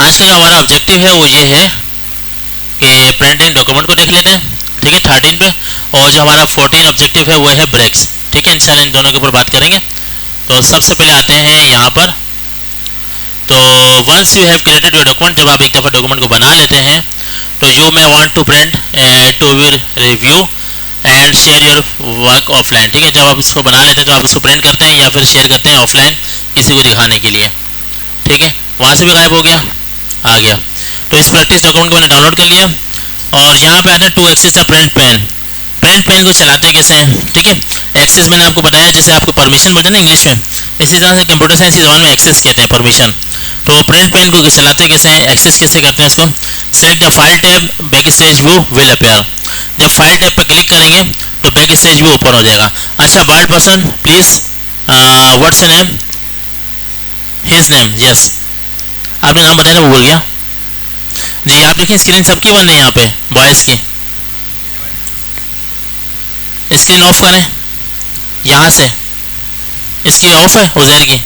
आज का जो हमारा ऑब्जेक्टिव है वो ये है कि प्रिंटिंग डॉक्यूमेंट को देख लेते हैं, ठीक है, 13 पे। और जो हमारा 14 ऑब्जेक्टिव है वो है ब्रेक्स, ठीक है। इंशाल्लाह इन दोनों के ऊपर बात करेंगे। तो सबसे पहले आते हैं यहाँ पर। तो once you have created your document, जब आप एक दफ़ा डॉक्यूमेंट को बना लेते हैं तो you may want to print to will review and share your work offline, ठीक है। जब आप इसको बना लेते हैं तो आप उसको प्रिंट करते हैं या फिर शेयर करते हैं ऑफलाइन किसी को दिखाने के लिए, ठीक है। वहाँ से भी गायब हो गया, आ गया। तो इस प्रैक्टिस डॉक्यूमेंट को मैंने डाउनलोड कर लिया और यहाँ पे आते हैं to access the print pane. Print pane को चलाते कैसे हैं, ठीक है। एक्सेस मैंने आपको बताया, जैसे आपको परमिशन बोलते हैं ना इंग्लिश में, इसी तरह से कंप्यूटर साइंस की ज़बान में एक्सेस कहते हैं परमिशन। तो प्रिंट पेन को चलाते कैसे हैं, एक्सेस कैसे करते हैं इसको। Select the file tab, back stage view will appear. जब फाइल टैब पर क्लिक करेंगे तो बैक स्टेज व्यू ओपन हो जाएगा। अच्छा, word person please, what's your name? His name, yes. आपने नाम बताया ना, वो भूल गया जी। आप देखें स्क्रीन सबकी बंद है यहाँ पे, बॉयज़ की। स्क्रीन ऑफ करें यहाँ से, इसकी ऑफ है, उजैर की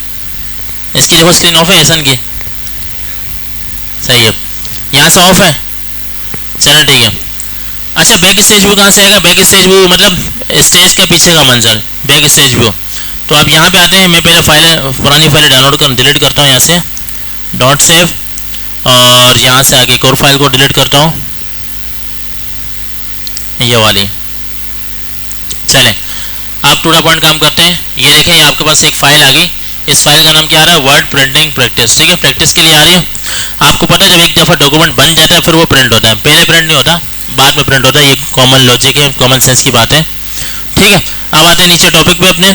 इसकी देखो स्क्रीन ऑफ है, एहसन की सही है, यहाँ से ऑफ है, चलो ठीक है। अच्छा, बैक स्टेज व्यू कहाँ से आएगा? बैक स्टेज व्यू मतलब स्टेज के पीछे का मंजर, बैक स्टेज व्यू। तो आप यहाँ पे आते हैं, मैं पहले फाइल पुरानी फाइल डाउनलोड कर डिलीट करता हूँ यहाँ से, डॉट सेव, और यहाँ से आगे एक और फाइल को डिलीट करता हूँ, ये वाली। चलें, अब टू द पॉइंट काम करते हैं। ये देखें, ये आपके पास एक फ़ाइल आ गई। इस फाइल का नाम क्या आ रहा है? वर्ड प्रिंटिंग प्रैक्टिस, ठीक है। प्रैक्टिस के लिए आ रही है। आपको पता है जब एक दफ़ा डॉक्यूमेंट बन जाता है फिर वो प्रिंट होता है, पहले प्रिंट नहीं होता, बाद में प्रिंट होता है। ये कॉमन लॉजिक है, कॉमन सेंस की बात है, ठीक है। अब आते हैं नीचे टॉपिक पे अपने।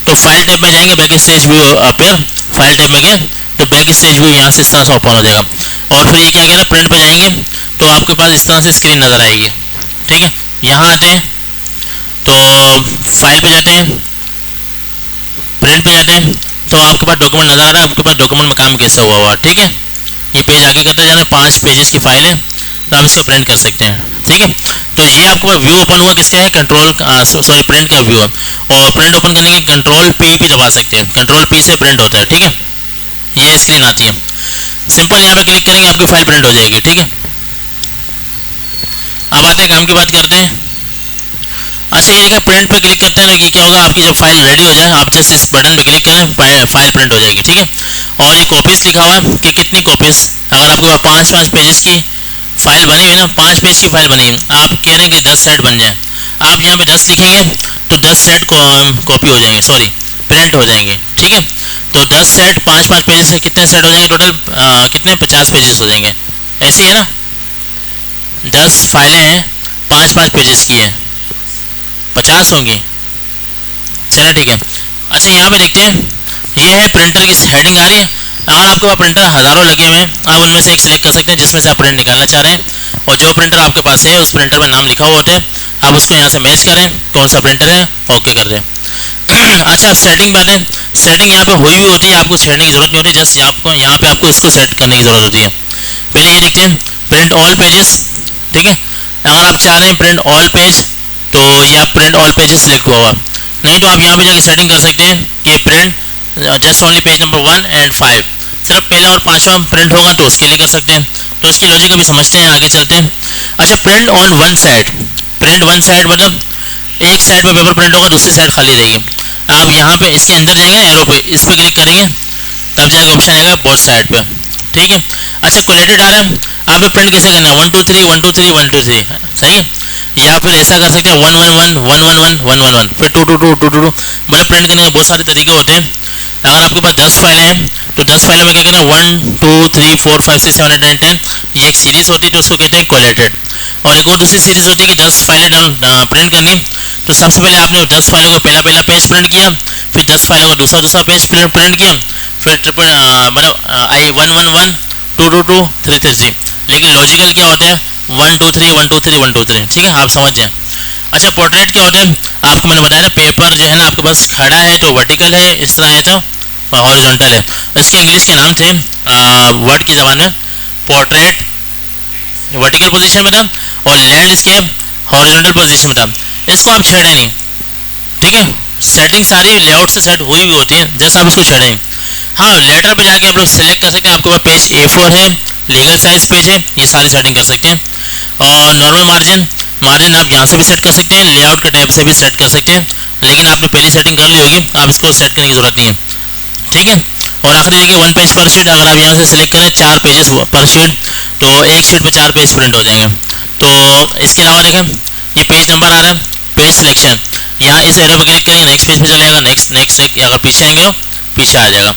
तो फाइल टैब में जाएंगे, back stage view appear, file tab में गए तो बैक स्टेज व्यू यहाँ से इस तरह से ओपन हो जाएगा। और फिर ये क्या कह रहा है, प्रिंट पे जाएंगे तो आपके पास इस तरह से स्क्रीन नज़र आएगी, ठीक है। यहाँ आते हैं तो फाइल पे जाते हैं, प्रिंट पे जाते हैं, तो आपके पास डॉक्यूमेंट नज़र आ रहा है, आपके पास डॉक्यूमेंट में काम कैसे हुआ, ठीक है। ये पेज आगे करते जाना, 5 पेजेस की फाइल है, तो आप इसको प्रिंट कर सकते हैं, ठीक है। तो ये आपके पास व्यू ओपन हुआ, किसका है? कंट्रोल सॉरी प्रिंट का व्यू है। और प्रिंट ओपन करने के कंट्रोल पी दबा सकते हैं, कंट्रोल पी से प्रिंट होता है, ठीक है। ये स्क्रीन आती है, सिंपल यहाँ पे क्लिक करेंगे आपकी फाइल प्रिंट हो जाएगी, ठीक है। अब आते हैं काम की बात करते हैं। अच्छा, ये देखिए प्रिंट पे क्लिक करते हैं ना, कि क्या होगा, आपकी जब फाइल रेडी हो जाए आप जस्ट इस बटन पे क्लिक करें, फाइल प्रिंट हो जाएगी, ठीक है। और ये कॉपीज़ लिखा हुआ है कि कितनी कॉपीज़, अगर आपके पास 5-5 पेजेस की फाइल बनी हुई ना, 5 पेज की फाइल बनी, आप कह रहे हैं कि 10 सेट बन जाए, आप यहाँ पे 10 लिखेंगे तो 10 सेट कॉपी हो जाएंगे, सॉरी प्रिंट हो जाएंगे, ठीक है। तो 10 सेट 5-5 पेजेस से कितने सेट हो जाएंगे टोटल, कितने 50 पेजेस हो जाएंगे, ऐसी है ना। 10 फाइलें हैं, 5-5 पेजेस की है, 50 होंगी, चलो ठीक है। अच्छा, यहाँ पे देखते हैं, ये है प्रिंटर की हेडिंग आ रही है। अगर आपके पास प्रिंटर हज़ारों लगे हुए हैं, आप उनमें से एक सिलेक्ट कर सकते हैं जिसमें से आप प्रिंट निकालना चाह रहे हैं, और जो प्रिंटर आपके पास है उस प्रिंटर में नाम लिखा हुआ होता है, आप उसको यहाँ से मैच करें कौन सा प्रिंटर है, ओके कर दें। अच्छा, अब सेटिंग बात है, सेटिंग यहाँ पे हुई भी होती है, आपको सेटिंग की ज़रूरत नहीं होती, जस्ट आपको यहाँ पे आपको इसको सेट करने की ज़रूरत होती है। पहले ये देखते हैं, प्रिंट ऑल पेजेस, ठीक है। अगर आप चाह रहे हैं प्रिंट ऑल पेज तो ये आप प्रिंट ऑल पेजेस सिलेक्ट हुआ, नहीं तो आप यहाँ पे जाके सेटिंग कर सकते हैं कि print just only page number 1 और 5, सिर्फ पहला और 5वां प्रिंट होगा तो उसके लिए कर सकते हैं। तो इसकी लॉजिक अभी समझते हैं, आगे चलते हैं। अच्छा, print on one side, print one side मतलब एक साइड पे पेपर प्रिंट होगा, दूसरी साइड खाली रहेगी। आप यहाँ पे इसके अंदर जाएंगे, एरो पे इस पर क्लिक करेंगे, तब जाके ऑप्शन आएगा बोथ साइड पे, ठीक है। अच्छा, क्वालिटी डाला, आप प्रिंट कैसे करना है, 1 2 3 1 2 3 1 2 3, सही है। या फिर ऐसा कर सकते हैं 1 1 1 1 1 1 1 1 1, फिर 2 2 2 2 2 2, मतलब प्रिंट करने के बहुत सारे तरीके होते हैं। अगर आपके पास 10 फाइलें हैं तो 10 फाइलों में क्या करना है, 1 2 3 4 5 6 7 8 9 10, ये एक सीरीज़ होती है तो उसको कहते हैं कोलेटेड। और एक और दूसरी सीरीज़ होती है कि 10 फाइलें प्रिंट करनी, तो सबसे पहले आपने 10 फाइलों का पहला पेज प्रिंट किया, फिर 10 फाइलों का दूसरा पेज प्रिंट किया, फिर ट्रिपल मतलब आई 1 1 1 2 2 2 3 3 3, लेकिन लॉजिकल क्या होता है 1 2 3 1 2 3 1 2 3, ठीक है, आप समझ जाएं। अच्छा, पोर्ट्रेट क्या होता है, आपको मैंने बताया ना, पेपर जो है ना आपके पास खड़ा है तो वर्टिकल है, इस तरह है तो हॉरिजॉन्टल है। इसके इंग्लिश के नाम थे वर्ड की ज़बान में, पोर्ट्रेट वर्टिकल पोजीशन में था और लैंडस्केप हॉरिजॉन्टल पोजीशन में था। इसको आप छेड़े नहीं, ठीक है, सेटिंग सारी लेआउट से सेट हुई भी होती है, जैसा आप उसको छेड़ें। हाँ, लेटर पे जाके आप लोग सेलेक्ट कर सकते हैं, आपके पास पेज A4 है, लीगल साइज पेज है, ये सारी सेटिंग कर सकते हैं। और नॉर्मल मार्जिन मार्जिन आप यहाँ से भी सेट कर सकते हैं, लेआउट के टैब से भी सेट कर सकते हैं, लेकिन आपने पहली सेटिंग कर ली होगी, आप इसको सेट करने की जरूरत नहीं है, ठीक है। और आखिरी देखिए 1 पेज पर शीट, अगर आप यहाँ से सिलेक्ट करें 4 पेजेस पर शीट, तो एक शीट में 4 पेज प्रिंट हो जाएंगे। तो इसके अलावा देखें ये पेज नंबर आ रहा है, पेज सिलेक्शन, यहाँ इस एरो पर क्लिक करेंगे नेक्स्ट पेज पे चलेगा, नेक्स्ट नेक्स्ट अगर पीछे आएंगे तो पीछे आ जाएगा।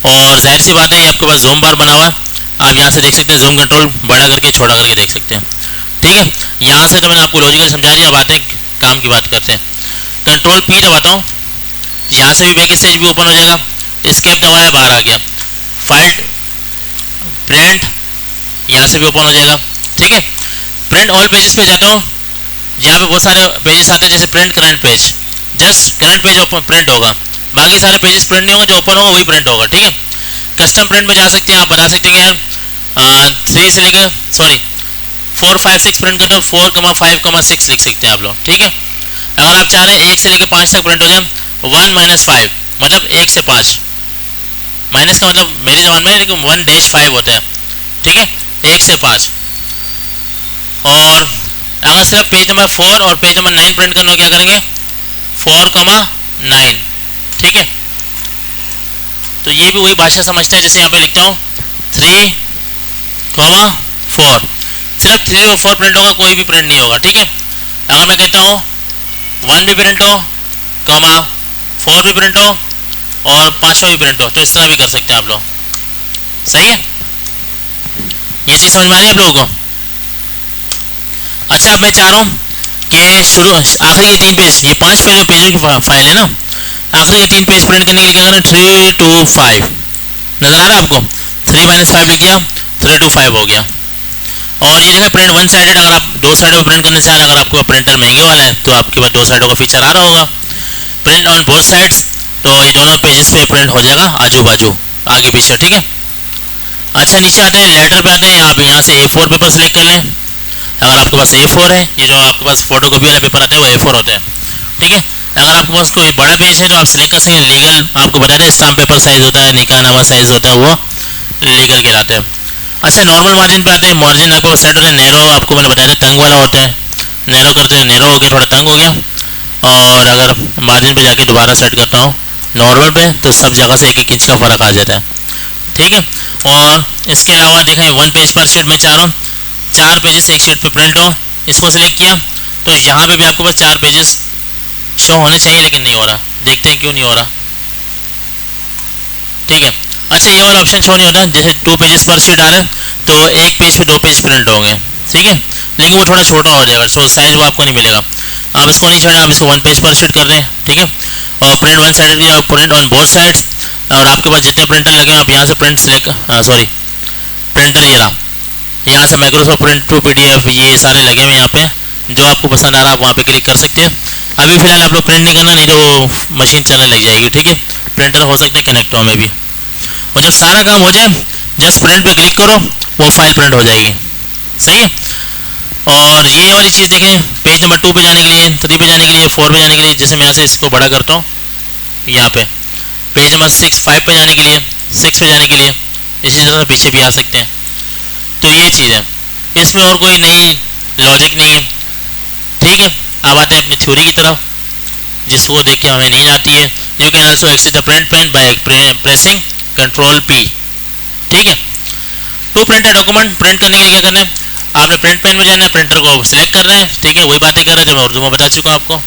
और जाहिर सी बात है ये आपके पास जूम बार बना हुआ है, आप यहाँ से देख सकते हैं, जूम कंट्रोल बड़ा करके छोटा करके देख सकते हैं, ठीक है। यहाँ से तो मैंने आपको लॉजिकल समझा दिया, अब आते हैं काम की बात करते हैं। कंट्रोल P दबाता हूँ, यहाँ से भी बैक स्टेज भी ओपन हो जाएगा, एस्केप दबाया बाहर आ गया, फाइल प्रिंट यहाँ से भी ओपन हो जाएगा, ठीक है। प्रिंट ऑल पेजेस पे जाता हूँ, यहाँ पे बहुत सारे पेजेस आते हैं, जैसे print current page, just current page open print होगा, बाकी सारे पेजेस प्रिंट नहीं होगा, जो ओपन होगा वही प्रिंट होगा, ठीक है। कस्टम प्रिंट में जा सकते हैं, आप बता सकते हैं यार 3 से लेकर 4, 5, 6 प्रिंट करते हो, 4, 5, 6 लिख सकते हैं आप लोग, ठीक है। अगर आप चाह रहे हैं 1 से लेकर 5 तक प्रिंट हो जाए, 1 - 5 मतलब 1 से 5, माइनस का मतलब मेरी जबान में लेकिन 1-5 होता है, ठीक है, 1 से 5। और अगर सिर्फ पेज नंबर 4 और पेज नंबर 9 प्रिंट करना हो, क्या करेंगे 4,9, ठीक है। तो ये भी वही भाषा समझता है, जैसे यहाँ पे लिखता हूँ 3,4, सिर्फ 3 और 4 प्रिंट होगा, कोई भी प्रिंट नहीं होगा, ठीक है। अगर मैं कहता हूँ 1 भी प्रिंट हो, 4 भी प्रिंट हो और 5वां भी प्रिंट हो, तो इस तरह भी कर सकते हैं आप लोग, सही है। ये चीज़ समझ में आ रही है आप लोगों को। अच्छा, अब मैं चाह रहा हूँ कि शुरू आखिरी ये 3 पेज, ये 5 पेजों की फाइल है ना, आखिरी ये 3 पेज प्रिंट करने के लिए क्या करें, 3 to 5 नजर आ रहा है आपको, 3 - 5 लिख दिया, 3 to 5 हो गया। और ये देखा प्रिंट 1 साइडेड, अगर आप 2 साइडों में प्रिंट करना चाह रहे हैं, अगर आपके पास प्रिंटर महंगे वाला है तो आपके पास 2 साइडों का फीचर आ रहा होगा। प्रिंट ऑन बोथ साइड्स, तो ये दोनों पेजेस पे प्रिंट हो जाएगा आजू बाजू आगे पीछे, ठीक है। अच्छा, नीचे आते हैं, लेटर पे आते हैं, आप यहाँ से A4 पेपर सेलेक्ट कर लें, अगर आपके पास A4 है, ये जो आपके पास फोटोकॉपी वाला पेपर आता है वो A4 होता है, ठीक है। अगर आपके पास कोई बड़ा पेज है तो आप सिलेक्ट कर सकते हैं, लीगल आपको बता दें स्टाम्प पेपर साइज होता है, निकाहनामा साइज होता है, वो लीगल कहलाते हैं। अच्छा, नॉर्मल मार्जिन पे आते हैं, मार्जिन आपको सेट होता है, नैरो आपको मैंने बताया था तंग वाला होता है, नैरो करते हैं, नैरो हो गया, थोड़ा तंग हो गया। और अगर मार्जिन पे जाके दोबारा सेट करता हूँ नॉर्मल पे, तो सब जगह से 1-1 इंच का फ़र्क आ जाता है, ठीक है। और इसके अलावा देखें 1 पेज पर शीट में चाह रहा हूँ 4 पेजेस एक शीट पे प्रिंट हो, इसको सिलेक्ट किया, तो यहाँ पे भी आपके पास 4 पेजेस शो होने चाहिए, लेकिन नहीं हो रहा, देखते हैं क्यों नहीं हो रहा, ठीक है। अच्छा, ये वाला ऑप्शन शो नहीं होता, जैसे 2 पेजेस पर शीट डालें तो 1 पेज पे 2 पेज प्रिंट होंगे, ठीक है, लेकिन वो थोड़ा छोटा हो जाएगा, सो साइज वो आपको नहीं मिलेगा। आप इसको नहीं छोड़ें, आप इसको 1 पेज पर शीट कर दें, ठीक है। और प्रिंट 1 साइड या प्रिंट ऑन बोथ साइड्स, और आपके पास जितने प्रिंटर लगे हैं आप यहाँ से प्रिंट सिलेक्ट, प्रिंटर ये रहा, यहाँ से माइक्रोसॉफ्ट प्रिंट टू PDF ये सारे लगे हुए यहाँ पे, जो आपको पसंद आ रहा है आप वहाँ पे क्लिक कर सकते हैं। अभी फिलहाल आप लोग प्रिंट नहीं करना, नहीं तो मशीन चलने लग जाएगी, ठीक है। प्रिंटर हो सकता है कनेक्ट हो में भी, और जब सारा काम हो जाए जस्ट प्रिंट पे क्लिक करो, वो फाइल प्रिंट हो जाएगी, सही है। और ये वाली चीज़ देखें, पेज नंबर 2 पे जाने के लिए, 3 पे जाने के लिए, 4 पे जाने के लिए, जैसे मैं यहाँ से इसको बड़ा करता हूँ, यहाँ पे पेज नंबर 6, 5 पे जाने के लिए, 6 पे जाने के लिए, इसी तरह पीछे भी आ सकते हैं। तो ये चीज़ है, इसमें और कोई नई लॉजिक नहीं है, ठीक है। अब आते हैं अपनी थ्योरी की तरफ, जिसको देख के हमें नींद आती है। You can also access the print pane by pressing control P, ठीक है। To print a document, print करने के लिए क्या करना है, आपने प्रिंट पेन में जाना है, प्रिंटर को सिलेक्ट कर रहे हैं, ठीक है, वही बातें कर रहे हैं जो मैं उर्दू में बता चुका हूँ आपको,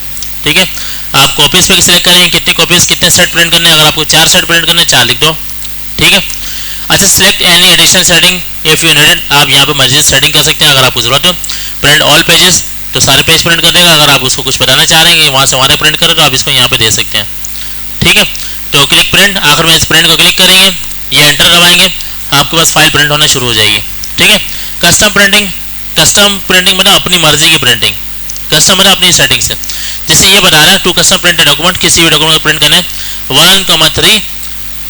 ठीक है। आप कॉपीज़ पे सिलेक्ट करें, कितनी कॉपीज़ कितने सेट प्रिंट करने हैं, अगर आपको 4 सेट प्रिंट करने 4 लिख दो, ठीक है। अच्छा, select any additional setting if you needed, आप यहाँ पे मजीद सेटिंग कर सकते हैं अगर आपको ज़रूरत हो। प्रिंट ऑल पेजेस, तो सारे पेज प्रिंट कर देगा, अगर आप उसको कुछ बताना चाह रहे हैं कि वहाँ से वहाँ प्रिंट करें तो आप इसको यहाँ पे दे सकते हैं, ठीक है। तो क्लिक प्रिंट, आखिर में इस प्रिंट को क्लिक करेंगे, ये एंटर दबाएंगे, आपके पास फाइल प्रिंट होना शुरू हो जाएगी, ठीक है। कस्टम प्रिंटिंग मतलब अपनी मर्जी की प्रिंटिंग, कस्टम मतलब अपनी सेटिंग से, जैसे ये बता रहा है टू कस्टम प्रिंट डॉक्यूमेंट, किसी भी डॉक्यूमेंट को प्रिंट करना है 1,3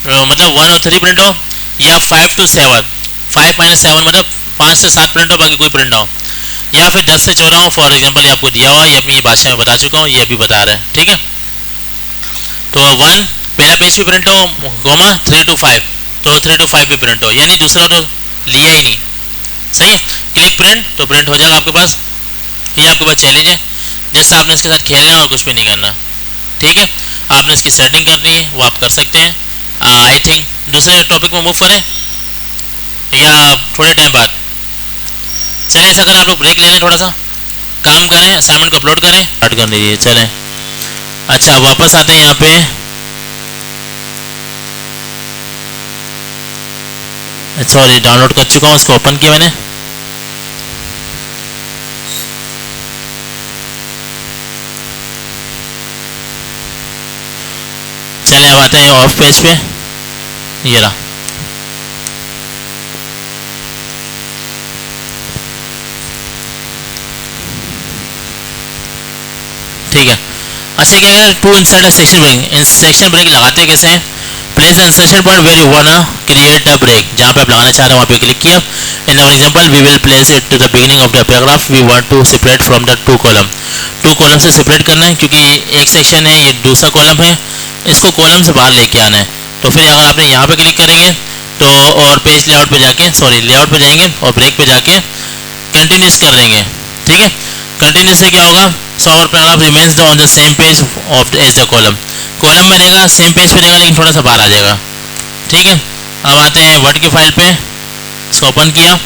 मतलब 1 और 3 प्रिंट हो, या 5 to 7, 5 - 7 मतलब 5 से 7 प्रिंट हो, बाकी कोई प्रिंट ना हो, या फिर 10 से 14 हो, फॉर एग्जांपल ये आपको दिया हुआ है, ये अपनी भाषा में बता चुका हूँ, ये अभी बता रहे हैं, ठीक है। तो 1 पहला पेज भी प्रिंट हो, 3 to 5, तो 3 to 5 भी प्रिंट हो, यानी दूसरा तो लिया ही नहीं, सही है। क्लिक प्रिंट, तो प्रिंट हो जाएगा आपके पास। ये आपके पास चैलेंज है, जैसे आपने इसके साथ खेलना है और कुछ भी नहीं करना, ठीक है। आपने इसकी सेटिंग करनी है, वो आप कर सकते हैं। आई थिंक दूसरे टॉपिक में मूव करें या थोड़े टाइम बाद। चलें, ऐसा करें, आप लोग ब्रेक ले लें, थोड़ा सा काम करें, असाइनमेंट को अपलोड करें, स्टार्ट कर दीजिए। चलें, अच्छा वापस आते हैं यहाँ पे। सॉरी, डाउनलोड कर चुका हूँ, उसको ओपन किया मैंने। चले अब आते हैं ऑफ पेज पे, ये रहा। ठीक है, अच्छा क्या करें, to insert a section break. इन सेक्शन ब्रेक लगाते कैसे हैं? Place the insertion point where you wanna create the break, जहाँ पे आप लगाना चाह रहे हैं वहाँ पे क्लिक किया। In our example we will place it to the beginning of the paragraph. We want to separate from the two column. Two column से सेपरेट करना है, क्योंकि एक सेक्शन है, ये दूसरा कॉलम है, इसको कॉलम से बाहर लेके आना है। तो फिर अगर आपने यहाँ पे क्लिक करेंगे तो, और पेज लेआउट पे जाके, सॉरी लेआउट पे जाएंगे और ब्रेक पे जाके कंटिन्यूस कर देंगे, ठीक है। कंटिन्यूस से क्या होगा, so our paragraph remains on the same page of as the column. Column में रहेगा, सेम पेज पे रहेगा, लेकिन थोड़ा सा बाहर आ जाएगा, ठीक है। अब आते हैं वर्ड की फाइल पे, इसको ओपन किया।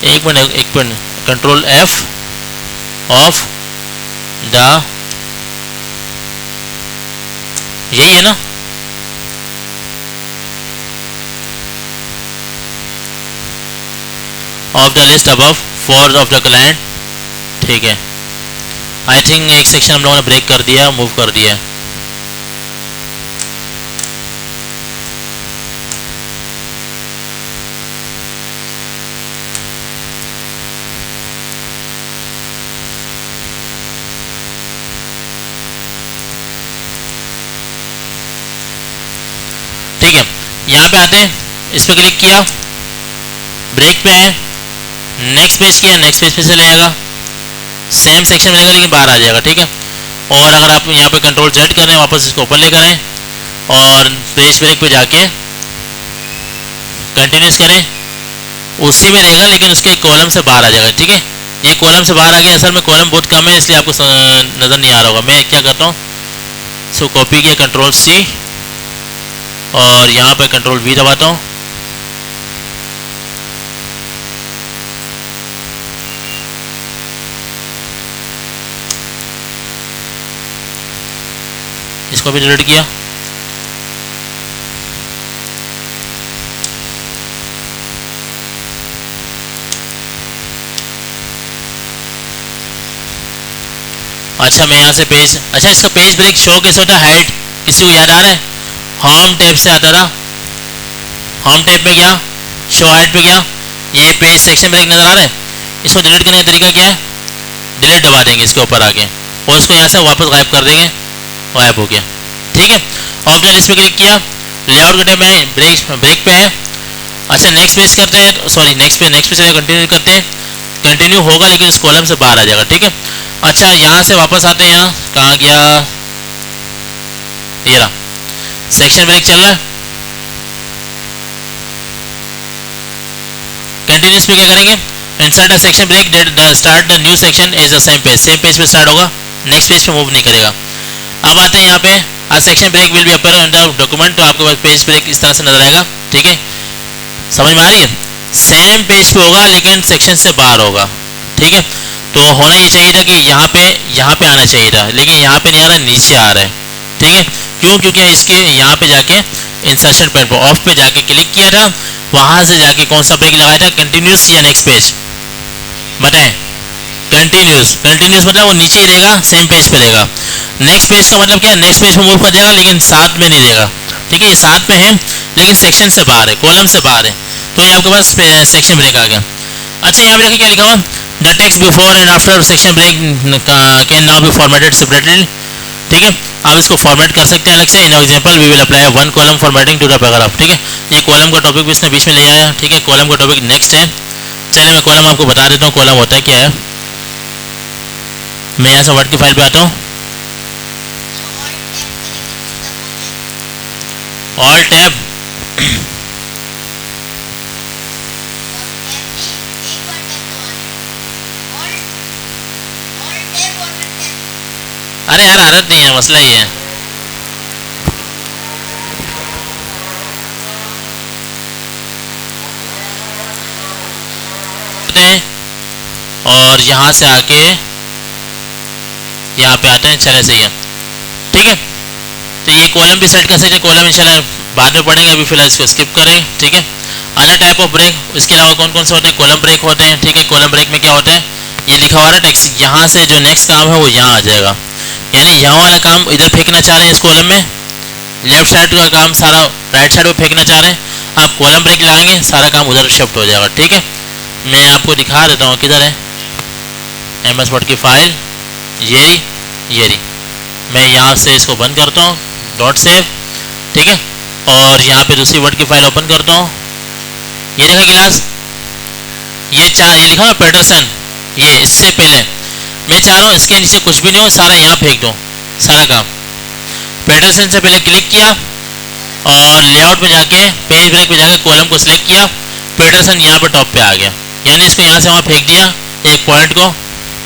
एक minute, control F of the, यही है ना, of the list above for of the client, ठीक है। आई थिंक एक सेक्शन हम लोगों ने ब्रेक कर दिया, मूव कर दिया है। ठीक है, यहाँ पे आते हैं, इस पर क्लिक किया, ब्रेक पे है, नेक्स्ट पेज किया, नेक्स्ट पेज पे चले जाएगा, सेम सेक्शन मिलेगा लेकिन बाहर आ जाएगा, ठीक है। और अगर आप यहाँ पे कंट्रोल Z करें, वापस इसको ऊपर ले करें और पेज ब्रेक पे जाके कंटिन्यूस करें, उसी में रहेगा लेकिन उसके कॉलम से बाहर आ जाएगा, ठीक है। ये कॉलम से बाहर आ गया, असल में कॉलम बहुत कम है इसलिए आपको नज़र नहीं आ रहा होगा। मैं क्या करता हूँ, सो कॉपी किया, कंट्रोल C और यहाँ पे कंट्रोल V दबाता हूँ। इसको भी डिलीट किया। अच्छा, मैं यहाँ से पेज, अच्छा इसका पेज ब्रेक शो कैसे होता है, हाइड, किसी को याद आ रहा है? होम टैब से आता था, होम टैब पे गया, शो हाइड पे गया, ये पेज सेक्शन ब्रेक नजर आ रहा है। इसको डिलीट करने का तरीका क्या है, डिलीट दबा देंगे इसके ऊपर आके और इसको यहाँ से वापस गायब कर देंगे, गायब हो गया, ठीक है। ऑफ द लिस्ट पे क्लिक किया, लेआउट के टाइम में ब्रेक पे है। अच्छा नेक्स्ट पेज करते हैं, सॉरी नेक्स्ट पेज कंटिन्यू करते हैं, कंटिन्यू होगा लेकिन इस कॉलम से बाहर आ जाएगा, ठीक है। अच्छा यहाँ से वापस आते हैं, यहाँ कहाँ गया, ये रहा, सेक्शन ब्रेक चल रहा है। कंटिन्यूस पे क्या करेंगे, insert a section break that start the new section as the same page पे स्टार्ट होगा, नेक्स्ट पेज पे मूव नहीं करेगा। अब आते हैं यहाँ पे, a section break will be appear in the document, तो आपके पास पेज ब्रेक इस तरह से नजर आएगा, ठीक है। समझ में आ रही है, सेम पेज पे होगा लेकिन सेक्शन से बाहर होगा, ठीक है। तो होना ये चाहिए था कि यहाँ पे आना चाहिए था, लेकिन यहाँ पे नहीं आ रहा, नीचे आ रहा है, ठीक है। क्यों, क्योंकि इसके यहाँ पे जाके इंसर्शन पॉइंट पर ऑफ पे जाके क्लिक किया था, वहां से जाके कौन सा ब्रेक लगाया था, कंटिन्यूस या नेक्स्ट पेज, बताएं। कंटिन्यूस मतलब वो नीचे ही रहेगा, सेम पेज पे रहेगा। नेक्स्ट पेज का मतलब क्या है, नेक्स्ट पेज पे मूव कर जाएगा लेकिन साथ में नहीं रहेगा, ठीक है। ये साथ में है लेकिन सेक्शन से बाहर है, कॉलम से बाहर है, तो ये आपके पास सेक्शन ब्रेक आ गया। अच्छा यहाँ पे देखिए क्या लिखा हुआ, the text before and after section break can now be formatted separately, ठीक है। आप इसको फॉर्मेट कर सकते हैं अलग से। In example we will apply one column formatting to the paragraph, ठीक है। ये कॉलम का टॉपिक भी इसने बीच में ले आया, ठीक है। कॉलम का टॉपिक नेक्स्ट है, चलिए मैं कॉलम आपको बता देता हूँ, कॉलम होता है क्या है। मैं यहाँ से वर्ड की फाइल पे आता हूँ, ऑल टैब, अरे यार आदत नहीं है, मसला ही है। और यहाँ से आके यहाँ पे आते हैं, चले सही है, ठीक है। तो ये कॉलम भी सेट कर सकते हैं, कॉलम इंशाल्लाह बाद में पढ़ेंगे, अभी फिलहाल इसको स्किप करें, ठीक है। अदर टाइप ऑफ ब्रेक, इसके अलावा कौन कौन से होते हैं, कॉलम ब्रेक होते हैं, ठीक है। कॉलम ब्रेक में क्या होता है, ये लिखा हुआ है टेक्स्ट, यहाँ से जो नेक्स्ट काम है वो यहाँ आ जाएगा, यानी यहाँ वाला काम इधर फेंकना चाह रहे हैं इस कॉलम में, लेफ्ट साइड का काम सारा राइट साइड में फेंकना चाह रहे हैं, आप कॉलम ब्रेक लगाएंगे सारा काम उधर शिफ्ट हो जाएगा, ठीक है। मैं आपको दिखा देता हूँ, किधर है MS वर्ड की फाइल, ये रही, मैं यहाँ से इसको बंद करता हूँ, डॉट सेव, ठीक है। और यहाँ पे दूसरी वर्ड की फाइल ओपन करता हूँ, ये देखा गिलास, ये लिखा है पैटरसन, ये इससे पहले मैं चाह रहा हूँ इसके नीचे कुछ भी नहीं हो, सारा यहाँ फेंक दो, सारा काम। पैटरसन से पहले क्लिक किया और लेआउट में जाके पेज ब्रेक में जाके कॉलम को सिलेक्ट किया, पैटरसन यहाँ पे टॉप पे आ गया, यानी इसको यहाँ से वहाँ फेंक दिया एक पॉइंट को,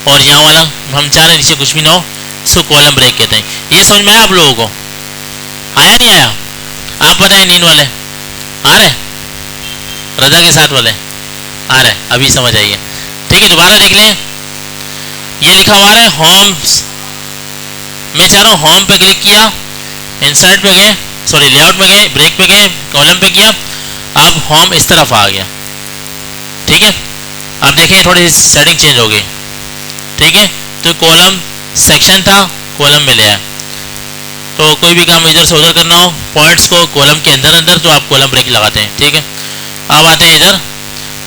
और यहाँ वाला हम चाह रहे नीचे कुछ भी ना हो, इसको कॉलम ब्रेक कहते हैं। ये समझ में आया आप लोगों को, आया नहीं आया? आप बताएं, नींद वाले आ रहे, रजा के साथ वाले आ रहे, अभी समझ आइए, ठीक है। दोबारा देख लें, ये लिखा हुआ है होम, मैं चाह रहा हूँ होम पे क्लिक किया, इंसर्ट पे गए, सॉरी लेआउट में गए, ब्रेक पे गए, कॉलम पे किया, अब होम इस तरफ आ गया, ठीक है। अब देखिए थोड़ी सेटिंग चेंज हो गई, ठीक है। तो कॉलम सेक्शन था, कॉलम में ले आया, तो कोई भी काम इधर से उधर करना हो, पॉइंट्स को कॉलम के अंदर अंदर, तो आप कॉलम ब्रेक लगाते हैं, ठीक है। अब आते हैं इधर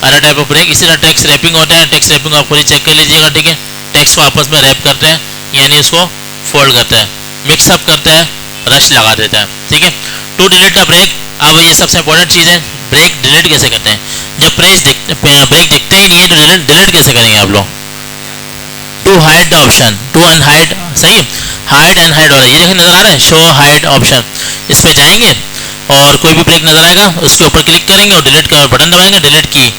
अदर टाइप ऑफ ब्रेक, इसी तरह टेक्स्ट रैपिंग होता है, टेक्स्ट रैपिंग आप पूरी चेक कर लीजिएगा, ठीक है। टेक्स्ट को आपस में रैप करते हैं, यानी उसको फोल्ड करता है, मिक्सअप करता है, रश लगा देता है, ठीक है। टू डिलीट द ब्रेक, अब ये सबसे इंपॉर्टेंट चीज़ है, ब्रेक डिलीट कैसे करते हैं, जब ब्रेक दिखते ही नहीं है तो डिलीट कैसे करेंगे आप लोग, to hide the option, to unhide, सही, हाइड अनहाइड हो रहा है, ये देखिए नजर आ रहा है, शो हाइड ऑप्शन, इस पे जाएंगे और कोई भी ब्रेक नजर आएगा उसके ऊपर क्लिक करेंगे और डिलीट का बटन दबाएंगे, डिलीट की,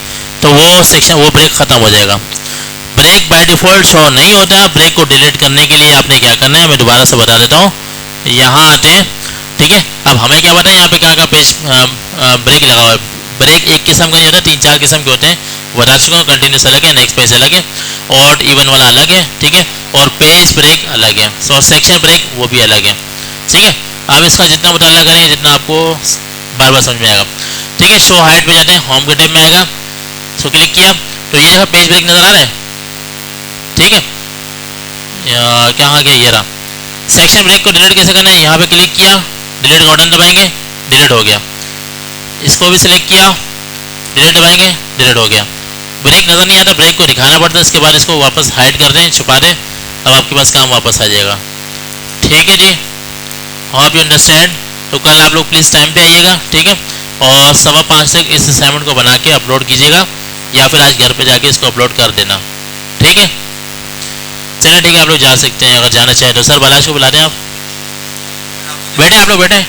तो वो सेक्शन, वो ब्रेक खत्म हो जाएगा। ब्रेक बाय डिफॉल्ट शो नहीं होता, ब्रेक को डिलीट करने के लिए आपने क्या करना है, मैं दोबारा से बता देता हूँ, यहाँ आते हैं, ठीक है। अब हमें क्या पता है यहाँ पे क्या पेज ब्रेक लगा हुआ है, ब्रेक एक किस्म का नहीं होता, 3-4 किस्म के होते हैं, बता चुका हूँ, कंटिन्यूस अलग है, नेक्स्ट पेज अलग है, ऑड इवन वाला अलग है, ठीक है, और पेज ब्रेक अलग है, और सेक्शन ब्रेक वो भी अलग है, ठीक है। अब इसका जितना मुताला करें जितना आपको बार बार समझ में आएगा, ठीक है। शो हाइड पे जाते हैं, होम के टैब में आएगा, सो क्लिक किया तो ये देखा पेज ब्रेक नजर आ रहा है, ठीक है। कहाँ गया, ये रहा। सेक्शन ब्रेक को डिलीट कैसे करना है, यहाँ पे क्लिक किया, डिलीट का बटन दबाएंगे, डिलीट हो गया, इसको भी सिलेक्ट किया, डिलीट दबाएंगे, डिलीट हो गया। ब्रेक नजर नहीं आता, ब्रेक को दिखाना पड़ता है, इसके बाद इसको वापस हाइड कर दें, छुपा दें, अब आपके पास काम वापस आ जाएगा, ठीक है जी। Hope you understand. तो कल आप लोग प्लीज़ टाइम पे आइएगा, ठीक है, और 5:15 तक इस असाइनमेंट को बना के अपलोड कीजिएगा, या फिर आज घर पे जाके इसको अपलोड कर देना, ठीक है। चलें ठीक है, आप लोग जा सकते हैं, अगर जाना चाहें तो। सर बालाश को बुला दें आप, बैठे आप लोग बैठे।